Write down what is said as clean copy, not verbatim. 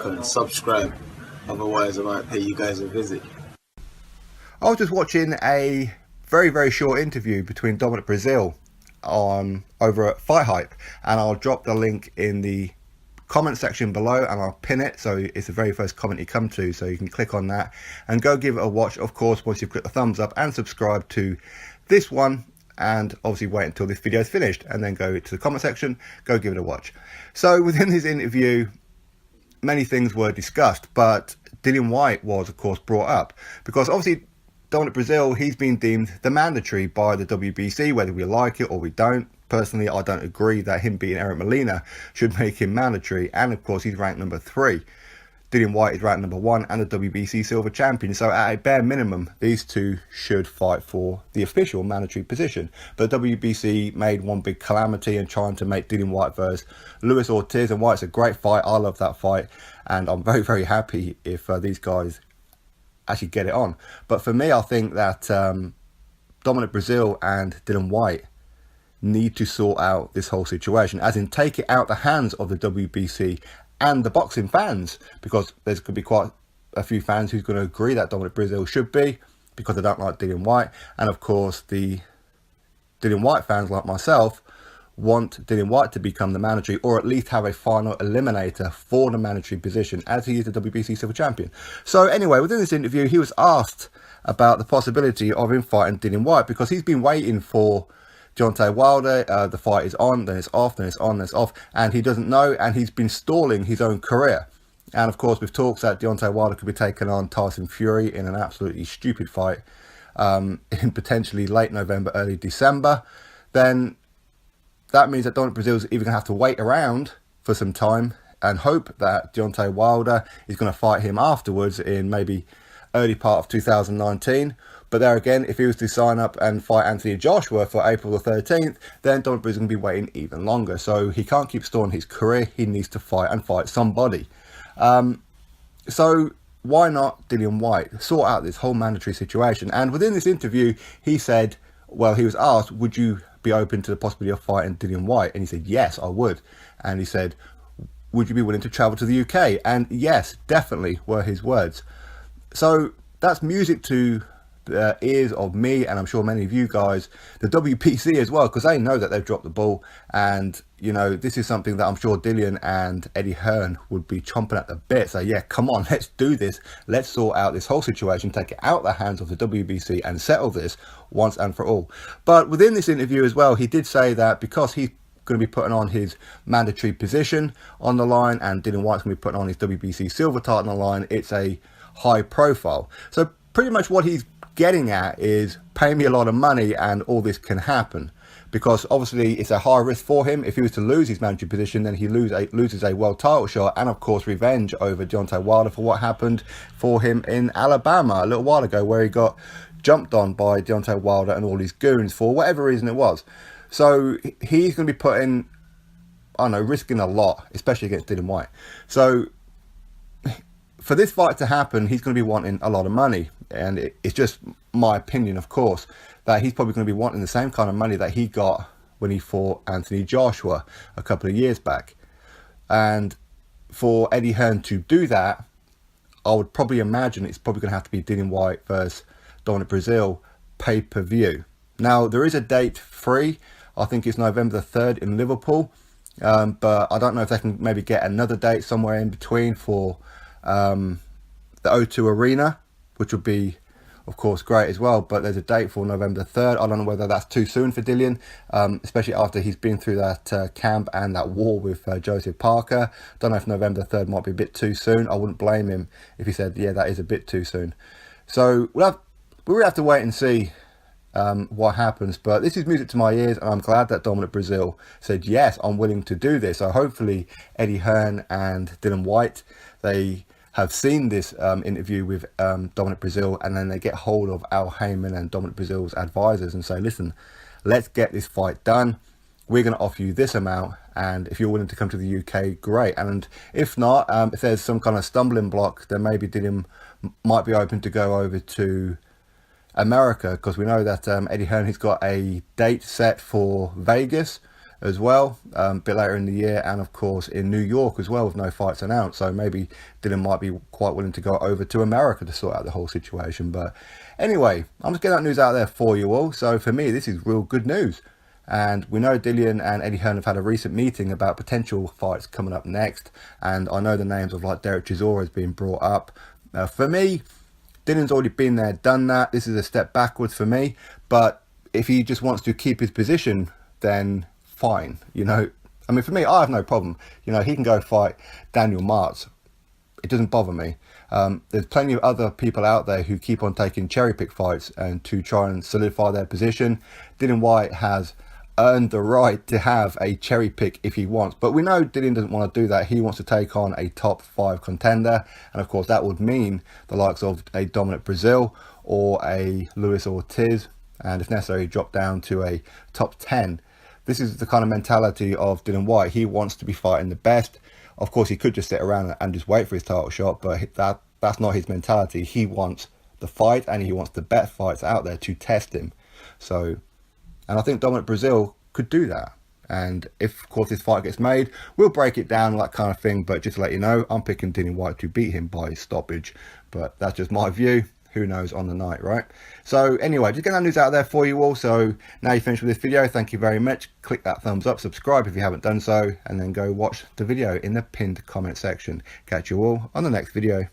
and subscribe. Otherwise, I might pay you guys a visit. I was just watching a very short interview between Dominic Breazeale over at Fight Hype, and I'll drop the link in the comment section below and I'll pin it, so it's the very first comment you come to, so you can click on that and go give it a watch. Of course, once you've clicked the thumbs up and subscribe to this one, and obviously wait until this video is finished and then go to the comment section, go give it a watch. So within this interview, many things were discussed, but Dillian Whyte was of course brought up because obviously Dominic Breazeale, he's been deemed the mandatory by the WBC, whether we like it or we don't. Personally, I don't agree that him beating Eric Molina should make him mandatory, and of course he's ranked number 3. Dillian Whyte is ranked number 1 and the WBC silver champion, so at a bare minimum these two should fight for the official mandatory position. But the WBC made one big calamity and trying to make Dillian Whyte versus Luis Ortiz, and Whyte's a great fight. I love that fight and I'm very happy if these guys actually get it on. But for me, I think that Dominic Breazeale and Dillian Whyte need to sort out this whole situation, as in take it out the hands of the WBC and the boxing fans, because there's going to be quite a few fans who's going to agree that Dominic Breazeale should be, because they don't like Dillian Whyte, and of course the Dillian Whyte fans like myself want Dillian Whyte to become the mandatory, or at least have a final eliminator for the mandatory position, as he is the WBC silver champion. So anyway, within this interview he was asked about the possibility of him fighting Dillian Whyte, because he's been waiting for Deontay Wilder. The fight is on, then it's off, then it's on, then it's off, and he doesn't know, and he's been stalling his own career. And of course with talks that Deontay Wilder could be taking on Tyson Fury in an absolutely stupid fight in potentially late November, early December, then that means that Dominic Breazeale's either going to have to wait around for some time and hope that Deontay Wilder is going to fight him afterwards in maybe early part of 2019. But there again, if he was to sign up and fight Anthony Joshua for April the 13th, then Dominic Breazeale is going to be waiting even longer. So he can't keep stalling his career. He needs to fight and fight somebody. So why not Dillian Whyte sort out this whole mandatory situation? And within this interview, he said, well, he was asked, would you be open to the possibility of fighting Dillian Whyte? And he said, yes, I would. And he said, would you be willing to travel to the UK? And yes, definitely, were his words. So that's music to the ears of me, and I'm sure many of you guys, the WBC as well, because they know that they've dropped the ball. And you know, this is something that I'm sure Dillian and Eddie Hearn would be chomping at the bit. So yeah, come on, let's do this. Let's sort out this whole situation, take it out the hands of the WBC and settle this once and for all. But within this interview as well, he did say that because he's going to be putting on his mandatory position on the line, and Dillian Whyte's going to be putting on his WBC silver title on the line, it's a high profile. So pretty much what he's getting at is, pay me a lot of money and all this can happen, because obviously it's a high risk for him. If he was to lose his mandatory position, then he loses a world title shot, and of course revenge over Deontay Wilder for what happened for him in Alabama a little while ago, where he got jumped on by Deontay Wilder and all his goons for whatever reason it was. So he's going to be putting, I don't know, risking a lot, especially against Dillian Whyte. So for this fight to happen, he's going to be wanting a lot of money, and it's just my opinion, of course, that he's probably going to be wanting the same kind of money that he got when he fought Anthony Joshua a couple of years back. And for Eddie Hearn to do that, I would probably imagine it's probably going to have to be Dillian Whyte versus Dominic Breazeale pay-per-view. Now, there is a date free. I think it's November the 3rd in Liverpool, but I don't know if they can maybe get another date somewhere in between for the O2 Arena, which would be of course great as well. But there's a date for November 3rd. I don't know whether that's too soon for Dillian, especially after he's been through that camp and that war with Joseph Parker. Don't know if November 3rd might be a bit too soon. I wouldn't blame him if he said, yeah, that is a bit too soon. So we'll have to wait and see what happens. But this is music to my ears, and I'm glad that Dominic Breazeale said, yes, I'm willing to do this. So hopefully Eddie Hearn and Dillian Whyte, they have seen this interview with Dominic Breazeale, and then they get hold of Al Heyman and Dominic Breazeale's advisors and say, listen, let's get this fight done. We're going to offer you this amount, and if you're willing to come to the UK, great. And if not, if there's some kind of stumbling block, then maybe Dillian might be open to go over to America, because we know that Eddie Hearn has got a date set for Vegas as well, a bit later in the year, and of course in New York as well with no fights announced. So maybe Dillian might be quite willing to go over to America to sort out the whole situation. But anyway, I'm just getting that news out there for you all. So for me, this is real good news. And we know Dillian and Eddie Hearn have had a recent meeting about potential fights coming up next. And I know the names of like Derek Chisora has been brought up. For me, Dillian's already been there, done that. This is a step backwards for me. But if he just wants to keep his position, then fine. You know, I mean, for me, I have no problem. You know, he can go fight Daniel Martz. It doesn't bother me. There's plenty of other people out there who keep on taking cherry pick fights and to try and solidify their position. Dillian Whyte has earned the right to have a cherry pick if he wants, but we know Dillian doesn't want to do that. He wants to take on a top 5 contender, and of course that would mean the likes of a Dominic Breazeale or a Luis Ortiz, and if necessary drop down to a top 10. This is the kind of mentality of Dillian Whyte. He wants to be fighting the best. Of course he could just sit around and just wait for his title shot, but that's not his mentality. He wants the fight, and he wants the best fights out there to test him. So, and I think Dominic Breazeale could do that. And if, of course, this fight gets made, we'll break it down, that kind of thing. But just to let you know, I'm picking Dillian Whyte to beat him by stoppage. But that's just my view. Who knows on the night, right? So anyway, just getting that news out there for you all. So now you're finished with this video. Thank you very much. Click that thumbs up, subscribe if you haven't done so, and then go watch the video in the pinned comment section. Catch you all on the next video.